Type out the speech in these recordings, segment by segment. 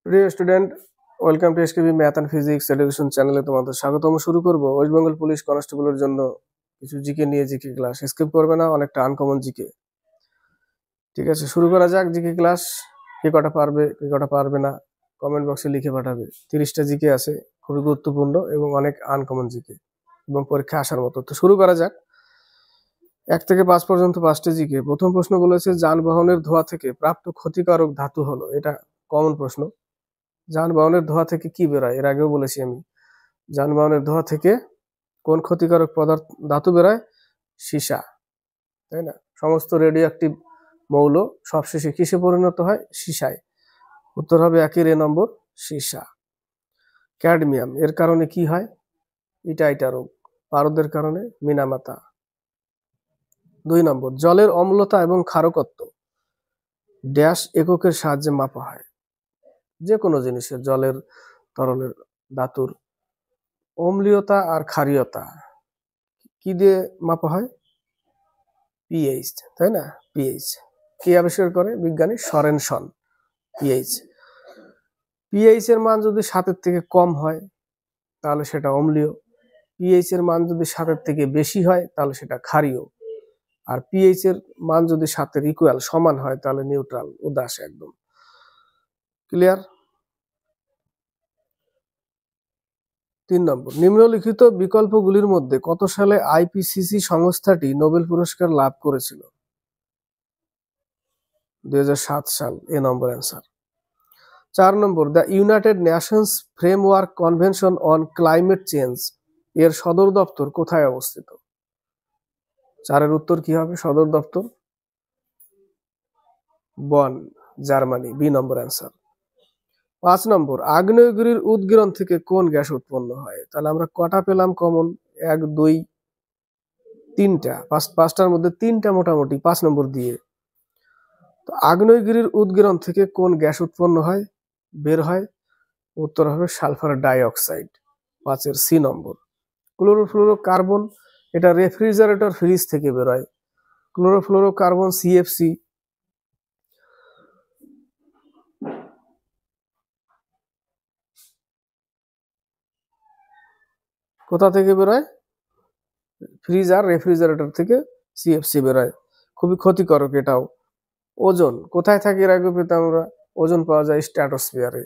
প্রিয় student, welcome to SKB math and physics education চ্যানেলে তোমাদের স্বাগতম। শুরু করব ওয়েস্ট বেঙ্গল পুলিশ কনস্টেবলের জন্য কিছু জিকে নিয়ে। জিকে ক্লাস স্কিপ করবে না, অনেকটা আনকমন জিকে। ঠিক আছে, শুরু করা যাক জিকে ক্লাস। কে কটা পারবে কে কটা পারবে না কমেন্ট বক্সে লিখে পাঠাবে। 30টা জিকে আছে, খুবই গুরুত্বপূর্ণ এবং অনেক আনকমন জিকে এবং পরীক্ষা আসার মতো। তো শুরু করা যাক। 1 থেকে 5 পর্যন্ত 5টা জিকে। প্রথম প্রশ্ন বলেছে যানবাহনের ধোঁয়া থেকে প্রাপ্ত ক্ষতিকারক ধাতু হলো। এটা কমন প্রশ্ন। যানবাহনের ধোঁয়া থেকে কি বেরোয়? এর আগেও বলেছি আমি। যানবাহনের ধোঁয়া থেকে কোন ক্ষতিকারক ধাতু বেরোয়? সীসা, তাই না? সমস্ত রেডিও অ্যাক্টিভ মৌল সবশেষে কিসে পরিণত হয়? সীসায়। উত্তর হবে 1 নম্বর, সীসা। ক্যাডমিয়াম এর কারণে কি হয়? ইটা রোগ। পারদের কারণে মিনামাতা। 2 নম্বর, জলের অম্লতা এবং ক্ষারকত্ব ড্যাশ এককের সাহায্যে মাপা হয়। যে কোনো জিনিসের, জলের, তরলের, ধাতুর অম্লীয়তা আর ক্ষারীয়তা কি দিয়ে মাপা হয়? পিএইচ, তাই না? পিএইচ কে আবিষ্কার করে? বিজ্ঞানী সরেনসন। পিএইচ এর মান যদি 7-এর থেকে কম হয় তাহলে সেটা অম্লীয়। পিএইচ এর মান যদি 7-এর থেকে বেশি হয় তাহলে সেটা ক্ষারীয়। আর পিএইচ এর মান যদি 7-এর ইকুয়াল সমান হয় তাহলে নিউট্রাল, উদাস একদম। ক্লিয়ার? 3 নম্বর, নিম্নলিখিত বিকল্পগুলির মধ্যে কত সালে আইপিসিসি সংস্থাটি নোবেল পুরস্কার লাভ করেছিল? 2007 সাল, A number answer. 4 number, the United Nations Framework Convention on Climate Change এর সদর দপ্তর কোথায় অবস্থিত? 4-এর উত্তর কি হবে? সদর দপ্তর বন, জার্মানি, বি নম্বর অ্যান্সার। 5 নম্বর, আগ্নেয়গিরির উদগীরণ থেকে কোন গ্যাস উৎপন্ন হয়? তাহলে আমরা কটা পেলাম কমন? 1, 2, 3টা। 5টার মধ্যে 3টা মোটামুটি 5 নম্বর দিয়ে। তো আগ্নেয়গিরির উদগীরণ থেকে কোন গ্যাস উৎপন্ন হয়, বের হয়? উত্তর হবে সালফার ডাইঅক্সাইড, 5-এর সি নম্বর। ক্লোরোফ্লোরোকার্বন, এটা রেফ্রিজারেটর ফ্রিজ থেকে বেরোয়। ক্লোরোফ্লোরোকার্বন সিএফসি কোথা থেকে বেরোয়? ফ্রিজ আর রেফ্রিজারেটর থেকে সিএফসি বেরোয়। খুবই ক্ষতিকারক এটাও। ওজন কোথায় থাকে? এর আগে পেতাম আমরা। ওজন পাওয়া যায় স্ট্র্যাটোস্ফিয়ারে।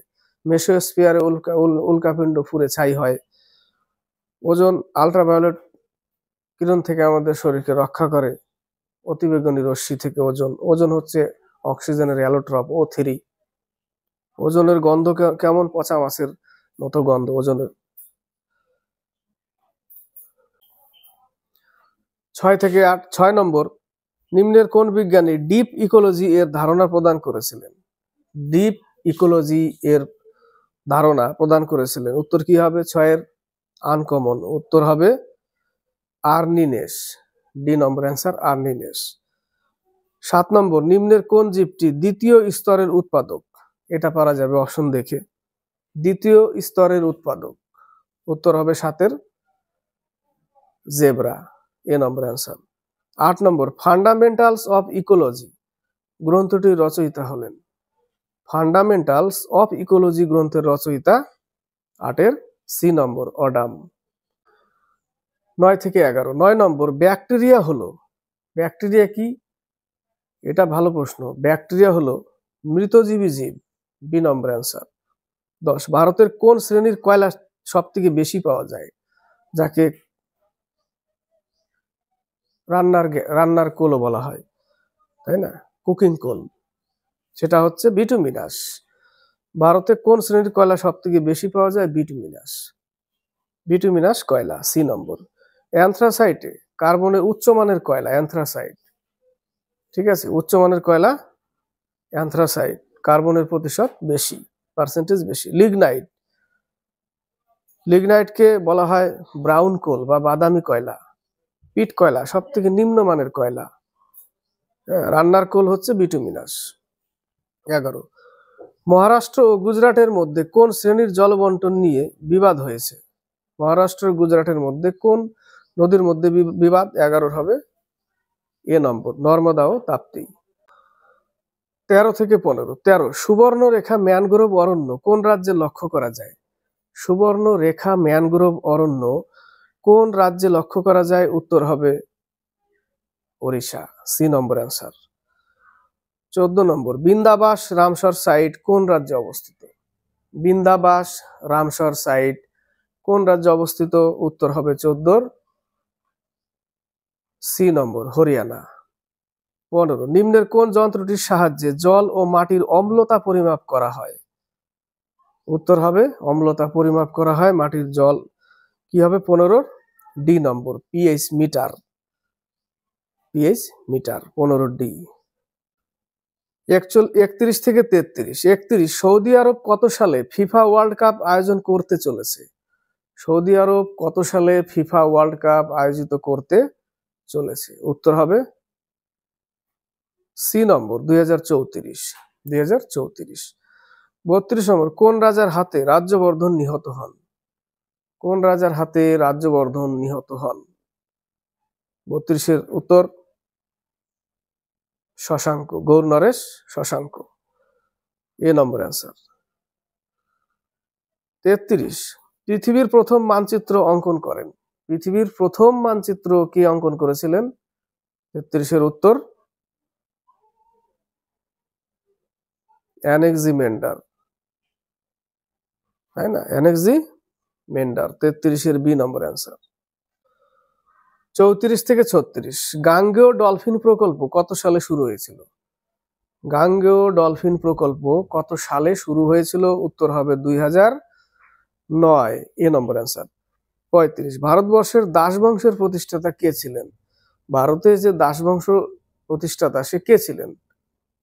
মেসোস্ফিয়ারে উল্কাপিণ্ড ফুরে ছাই হয়। ওজন আল্ট্রাভায়োলেট কিরণ থেকে আমাদের শরীরকে রক্ষা করে। অতিবেগুনি রশ্মি থেকে ওজন হচ্ছে অক্সিজেনের অ্যালোট্রপ, O3। ওজনের গন্ধ কেমন? পচা মাছের মতো গন্ধ ওজনের। 6 নম্বর, নিম্নের কোন বিজ্ঞানী ডিপ ইকোলজি এর ধারণা প্রদান করেছিলেন? ডিপ ইকোলজি এর ধারণা প্রদান করেছিলেন। উত্তর কি হবে? 6-এর আনকমন উত্তর হবে আর্নিনেস, ডি নম্বর অ্যান্সার, আর্নিনেস। 7 নম্বর, নিম্নের কোন জীবটি দ্বিতীয় স্তরের উৎপাদক? এটা পারা যাবে অপশন দেখে। দ্বিতীয় স্তরের উৎপাদক উত্তর হবে 7-এর zebra, A number answer. 8 number, Fundamentals of Ecology গ্রন্থটির রচয়িতা হলেন? ফান্ডামেন্টালস অফ ইকোলজি গ্রন্থের রচয়িতা 8-এর সি নম্বর, অডাম। 9 থেকে 11। 9 নম্বর, ব্যাকটেরিয়া হলো, ব্যাকটেরিয়া কি? এটা ভালো প্রশ্ন। ব্যাকটেরিয়া হলো মৃতজীবী জীব, বি নম্বর অ্যান্সার। 10, ভারতের কোন শ্রেণীর কয়লা সব থেকে বেশি পাওয়া যায়, যাকে রান্নার কোলও বলা হয়, তাই না? কুকিং কোল, সেটা হচ্ছে বিটুমিনাস। ভারতে কোন শ্রেণীর কয়লা সব থেকে বেশি পাওয়া যায়? বিটুমিনাস কয়লা, সি নম্বর। অ্যান্থ্রাসাইটে কার্বনের উচ্চমানের কয়লা অ্যান্থ্রাসাইট, ঠিক আছে? উচ্চমানের কয়লা অ্যান্থ্রাসাইট, কার্বনের প্রতিশত বেশি, পার্সেন্টেজ বেশি। লিগনাইটকে বলা হয় ব্রাউন কোল বা বাদামি কয়লা। পিট কয়লা সব থেকে নিম্নমানের কয়লা। রান্নার কোল হচ্ছে বিটুমিনাস। 11, মহারাষ্ট্র ও গুজরাটের মধ্যে কোন শ্রেণীর জলবন্টন নিয়ে বিবাদ হয়েছে? মহারাষ্ট্র ও গুজরাটের মধ্যে কোন নদীর মধ্যে বিবাদ? 11 হবে এ নম্বর, নর্মদা ও তাপ্তি। 13 থেকে 15। 13 সুবর্ণরেখা ম্যানগ্রোভ অরণ্য কোন রাজ্যে লক্ষ্য করা যায়? সুবর্ণরেখা ম্যানগ্রোভ অরণ্য কোন রাজ্যে লক্ষ্য করা যায়? উত্তর হবে ওড়িশা, সি নম্বর অ্যান্সার। 14 নম্বর বিন্দাবাস রামসর সাইট কোন রাজ্যে অবস্থিত? বিন্দাবাস রামসর সাইট কোন রাজ্যে অবস্থিত? উত্তর হবে 14 সি নম্বর হরিয়ানা। 15 নিম্নের কোন যন্ত্রটির সাহায্যে জল ও মাটির অম্লতা পরিমাপ করা হয়? উত্তর হবে অম্লতা পরিমাপ করা হয় মাটির জল। কি হবে 15 D number pH meter. PH meter 15 D. 31 থেকে 33। 31 সৌদি আরব কত সালে ফিফা ওয়ার্ল্ড কাপ আয়োজন করতে চলেছে? সৌদি আরব কত সালে ফিফা ওয়ার্ল্ড কাপ আয়োজিত করতে চলেছে? উত্তর হবে সি নম্বর 2034। 2034। 32 নম্বর কোন রাজার হাতে রাজ্যবর্ধন নিহত হন? কোন রাজার হাতে রাজ্যবর্ধন নিহত হন? 32 উত্তর শশাঙ্ক, গৌর নরেশ শশাঙ্ক, এ নম্বর অ্যান্সার। 33 পৃথিবীর প্রথম মানচিত্র অঙ্কন করেন? পৃথিবীর প্রথম মানচিত্র কে অঙ্কন করেছিলেন? 33 উত্তর অ্যানেক্সিমেন্ডার, তাই না? অ্যানেক্সিমেন্ডার 33 বি নম্বর অ্যান্সার। 34 থেকে 36 গাঙ্গেয় ডলফিন প্রকল্প কত সালে শুরু হয়েছিল? গাঙ্গেয় ডলফিন প্রকল্প কত সালে শুরু হয়েছিল? উত্তর হবে 2009, এ নম্বর অ্যান্সার। 35 ভারতবর্ষের দাস বংশের প্রতিষ্ঠাতা কে ছিলেন? ভারতের যে দাস বংশ প্রতিষ্ঠাতা সে কে ছিলেন?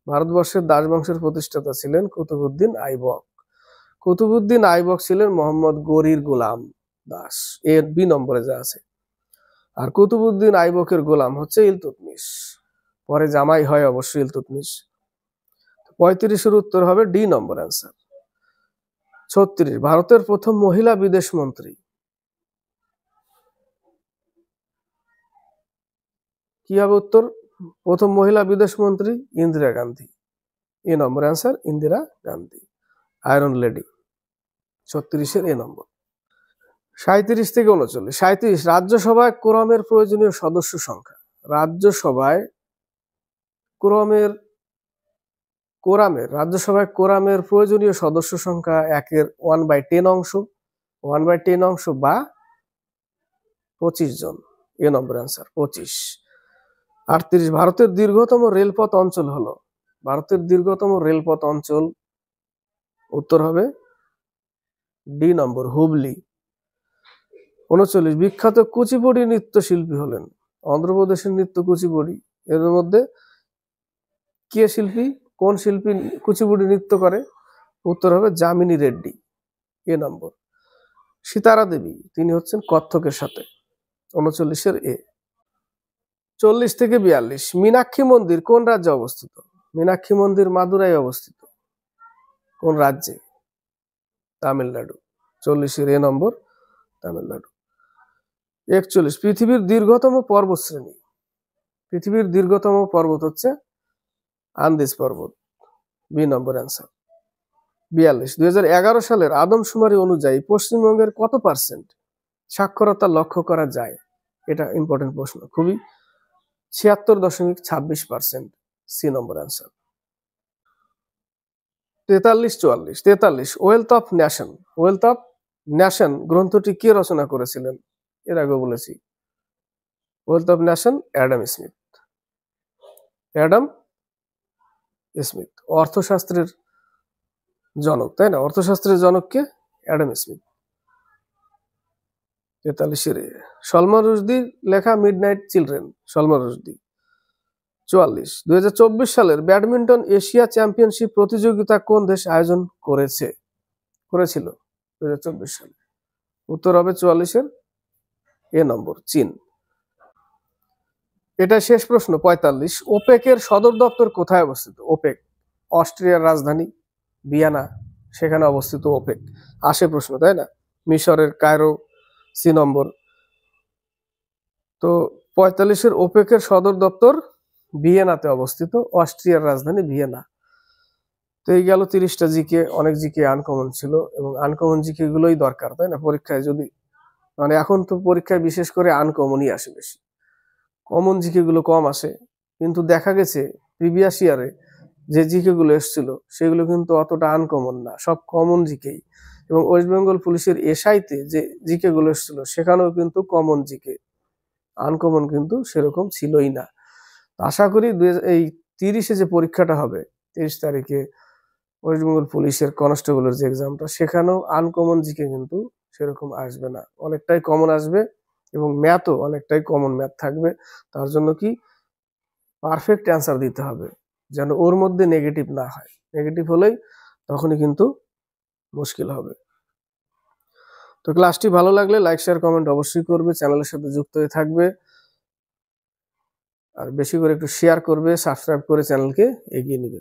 ভারতবর্ষের দাস বংশের প্রতিষ্ঠাতা ছিলেন কুতুবউদ্দিন আইবক। কুতুবউদ্দিন আইবক ছিলেন মোহাম্মদ গরির গোলাম দাস, এর বি নম্বরে যা আছে। আর কুতুবউদ্দিন আইবকের গোলাম হচ্ছে ইলতুৎমিশ, পরে জামাই হয় অবশ্যই ইলতুৎমিশ। 35 উত্তর হবে ডি নম্বর অ্যান্সার। 36 ভারতের প্রথম মহিলা বিদেশ মন্ত্রী? কি হবে উত্তর? প্রথম মহিলা বিদেশ মন্ত্রী Indira Gandhi, A number answer Indira Gandhi, iron lady. 36 A number. 37 থেকে 39 37 রাজ্যসভায় কোরামের প্রয়োজনীয় সদস্য সংখ্যা? রাজ্যসভায় কোরামের প্রয়োজনীয় সদস্য সংখ্যা 1/10 অংশ, 1/10 অংশ বা 25 জন, এ নম্বর অ্যান্সার 25। 38 ভারতের দীর্ঘতম রেলপথ অঞ্চল হলো? ভারতের দীর্ঘতম রেলপথ অঞ্চল উত্তর হবে ডি নম্বর হুবলি। 39 বিখ্যাত কুচিপুড়ি নৃত্যশিল্পী হলেন? অন্ধ্রপ্রদেশের নৃত্য কুচিপুড়ি। এর মধ্যে কে শিল্পী, কোন শিল্পী কুচিপুড়ি নৃত্য করে? উত্তর হবে যামিনী রেড্ডি, এ নম্বর। সীতারা দেবী তিনি হচ্ছেন কত্থকের সাথে, 39 এ। 40 থেকে 42 মীনাক্ষী মন্দির কোন রাজ্যে অবস্থিত? মীনাক্ষী মন্দির মাদুরাই অবস্থিত। কোন রাজ্যে? তামিলনাড়ু, 40 এ নম্বর তামিলনাড়ু। 41 পৃথিবীর দীর্ঘতম পর্বতশ্রেণী? পৃথিবীর দীর্ঘতম পর্বত হচ্ছে আন্দিজ পর্বত, বি নম্বর অ্যান্সার। 42 2011 সালের আদমশুমারি অনুযায়ী পশ্চিমবঙ্গের কত % সাক্ষরতা লক্ষ্য করা যায়? এটা ইম্পর্টেন্ট প্রশ্ন খুবই। 76.26%, C number answer. 43-44 Wealth of Nation. Wealth of Nation গ্রন্থটি কে রচনা করেছিলেন? এর আগে বলেছি, Wealth of Nation Adam Smith. Adam Smith অর্থশাস্ত্রের জনক, তাই না? অর্থশাস্ত্রের জনককে অ্যাডাম স্মিথ। 43 সলমান রুশদির লেখা মিডনাইট চিলড্রেন, সলমান রুশদি। 44 2024 সালের ব্যাডমিন্টন এশিয়া চ্যাম্পিয়নশিপ প্রতিযোগিতা কোন দেশ আয়োজন করেছিল 2024 সালে? উত্তর হবে 44 এ নম্বর চীন। এটা শেষ প্রশ্ন 45 ওপেকের সদর দপ্তর কোথায় অবস্থিত? ওপেক অস্ট্রিয়ার রাজধানী ভিয়েনা, সেখানে অবস্থিত ওপেক। আসে প্রশ্ন, তাই না? মিশরের কায়রো, সি নম্বর। তো 45 ওপেকের সদর দপ্তর ভিয়েনাতে অবস্থিত, অস্ট্রিয়ার রাজধানী ভিয়েনা। তো এই গেল 30টা জিকে। অনেক জিকে আনকমন ছিল, এবং আনকমন জিকে গুলোই দরকার, তাই না? পরীক্ষায় যদি, মানে এখন তো পরীক্ষায় বিশেষ করে আনকমনই আসে বেশি, কমন জিকে গুলো কম আসে। কিন্তু দেখা গেছে প্রিভিয়াস ইয়ারে যে জিকে গুলো এসেছিল সেগুলো কিন্তু অতটা আনকমন না, সব কমন জিকেই। এবং ওয়েস্ট বেঙ্গল পুলিশের এসআইতে যে জিকে গুলো এসেছিল সেখানেও কিন্তু কমন জিকে, আনকমন কিন্তু সেরকম ছিলই না। আশা করি এই 30-এ যে পরীক্ষাটা হবে, 30 তারিখে ওয়েস্ট বেঙ্গল পুলিশের কনস্টেবলের যে এক্সামটা, সেখানেও আনকমন জিকে কিন্তু সেরকম আসবে না, অনেকটাই কমন আসবে। এবং ম্যাথও অনেকটাই কমন ম্যাথ থাকবে। তার জন্য কি পারফেক্ট অ্যান্সার দিতে হবে, যেন ওর মধ্যে নেগেটিভ না হয়। নেগেটিভ হলেই তখনই কিন্তু মুশকিল হবে। তো ক্লাসটি ভালো লাগলে লাইক শেয়ার কমেন্ট অবশ্যই করবে, চ্যানেলের সাথে যুক্ত হয়ে থাকবে, আর বেশি করে একটু শেয়ার করবে, সাবস্ক্রাইব করে চ্যানেলকে এগিয়ে নেবে।